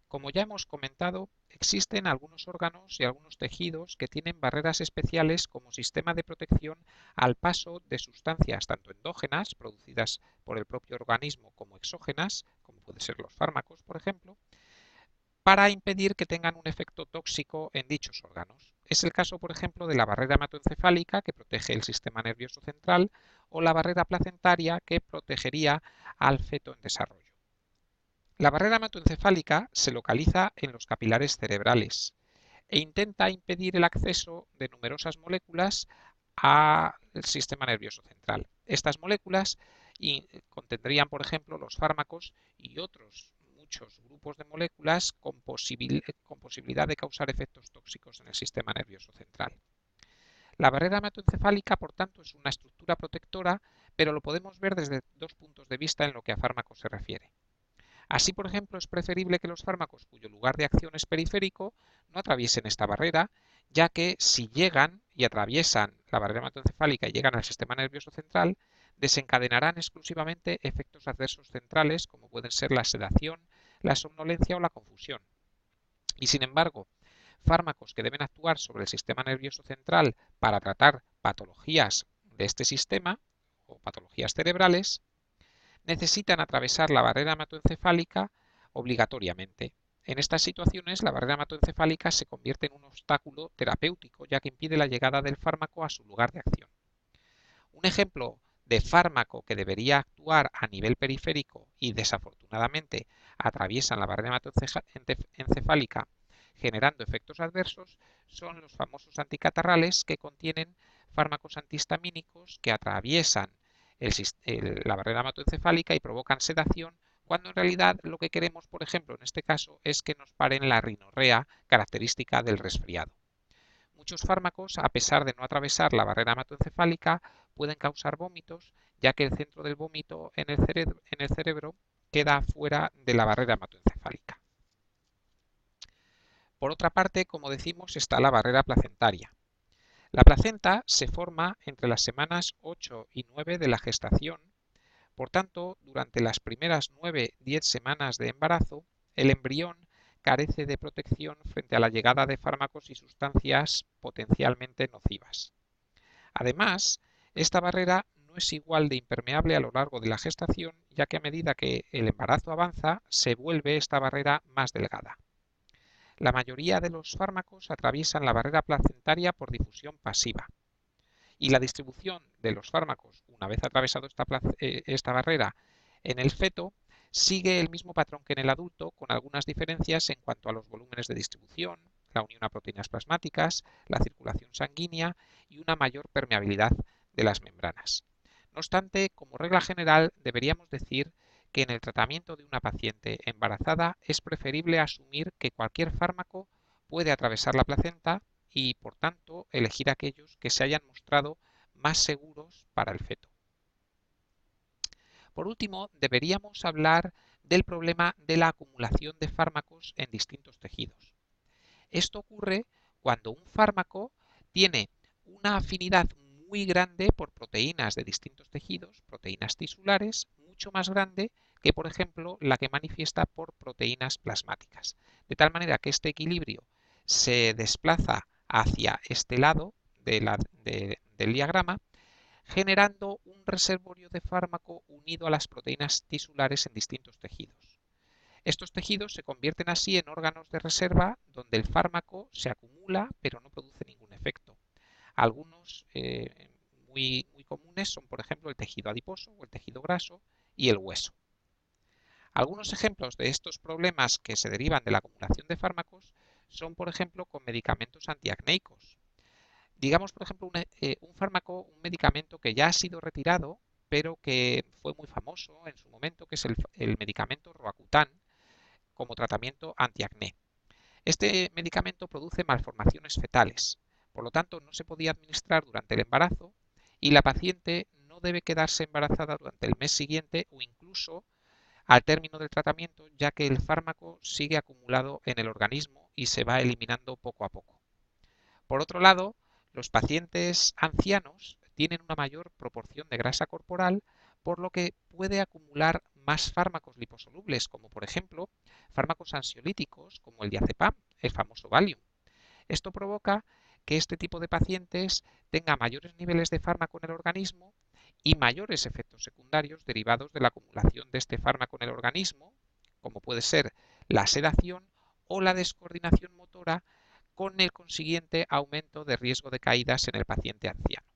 Como ya hemos comentado, existen algunos órganos y algunos tejidos que tienen barreras especiales como sistema de protección al paso de sustancias tanto endógenas, producidas por el propio organismo, como exógenas, como pueden ser los fármacos, por ejemplo, para impedir que tengan un efecto tóxico en dichos órganos. Es el caso, por ejemplo, de la barrera hematoencefálica, que protege el sistema nervioso central, o la barrera placentaria, que protegería al feto en desarrollo. La barrera hematoencefálica se localiza en los capilares cerebrales e intenta impedir el acceso de numerosas moléculas al sistema nervioso central. Estas moléculas contendrían, por ejemplo, los fármacos y otros muchos grupos de moléculas con posibilidad de causar efectos tóxicos en el sistema nervioso central. La barrera hematoencefálica, por tanto, es una estructura protectora, pero lo podemos ver desde dos puntos de vista en lo que a fármacos se refiere. Así, por ejemplo, es preferible que los fármacos cuyo lugar de acción es periférico no atraviesen esta barrera, ya que si llegan y atraviesan la barrera hematoencefálica y llegan al sistema nervioso central, desencadenarán exclusivamente efectos adversos centrales, como pueden ser la sedación, la somnolencia o la confusión. Y sin embargo, fármacos que deben actuar sobre el sistema nervioso central para tratar patologías de este sistema o patologías cerebrales, necesitan atravesar la barrera hematoencefálica obligatoriamente. En estas situaciones, la barrera hematoencefálica se convierte en un obstáculo terapéutico, ya que impide la llegada del fármaco a su lugar de acción. Un ejemplo de fármaco que debería actuar a nivel periférico y desafortunadamente atraviesan la barrera hematoencefálica generando efectos adversos son los famosos anticatarrales, que contienen fármacos antihistamínicos que atraviesan la barrera hematoencefálica y provocan sedación, cuando en realidad lo que queremos, por ejemplo, en este caso, es que nos paren la rinorrea característica del resfriado. Muchos fármacos, a pesar de no atravesar la barrera hematoencefálica, pueden causar vómitos, ya que el centro del vómito en el cerebro queda fuera de la barrera hematoencefálica. Por otra parte, como decimos, está la barrera placentaria. La placenta se forma entre las semanas 8 y 9 de la gestación. Por tanto, durante las primeras 9-10 semanas de embarazo, el embrión carece de protección frente a la llegada de fármacos y sustancias potencialmente nocivas. Además, esta barrera no es igual de impermeable a lo largo de la gestación, ya que a medida que el embarazo avanza, se vuelve esta barrera más delgada. La mayoría de los fármacos atraviesan la barrera placentaria por difusión pasiva. Y la distribución de los fármacos, una vez atravesado esta barrera en el feto, sigue el mismo patrón que en el adulto, con algunas diferencias en cuanto a los volúmenes de distribución, la unión a proteínas plasmáticas, la circulación sanguínea y una mayor permeabilidad de las membranas. No obstante, como regla general, deberíamos decir que en el tratamiento de una paciente embarazada es preferible asumir que cualquier fármaco puede atravesar la placenta y, por tanto, elegir aquellos que se hayan mostrado más seguros para el feto. Por último, deberíamos hablar del problema de la acumulación de fármacos en distintos tejidos. Esto ocurre cuando un fármaco tiene una afinidad muy grande por proteínas de distintos tejidos, proteínas tisulares, mucho más grande que, por ejemplo, la que manifiesta por proteínas plasmáticas. De tal manera que este equilibrio se desplaza hacia este lado del diagrama, generando un reservorio de fármaco unido a las proteínas tisulares en distintos tejidos. Estos tejidos se convierten así en órganos de reserva donde el fármaco se acumula pero no produce ningún efecto. Algunos muy comunes son, por ejemplo, el tejido adiposo o el tejido graso y el hueso. Algunos ejemplos de estos problemas que se derivan de la acumulación de fármacos son, por ejemplo, con medicamentos antiacnéicos. Digamos, por ejemplo, un fármaco, un medicamento que ya ha sido retirado, pero que fue muy famoso en su momento, que es el medicamento Roacutan, como tratamiento antiacné. Este medicamento produce malformaciones fetales, por lo tanto no se podía administrar durante el embarazo y la paciente no debe quedarse embarazada durante el mes siguiente o incluso al término del tratamiento, ya que el fármaco sigue acumulado en el organismo y se va eliminando poco a poco. Por otro lado, los pacientes ancianos tienen una mayor proporción de grasa corporal, por lo que puede acumular más fármacos liposolubles, como por ejemplo fármacos ansiolíticos como el diazepam, el famoso Valium. Esto provoca que este tipo de pacientes tenga mayores niveles de fármaco en el organismo y mayores efectos secundarios derivados de la acumulación de este fármaco en el organismo, como puede ser la sedación o la descoordinación motora, con el consiguiente aumento de riesgo de caídas en el paciente anciano.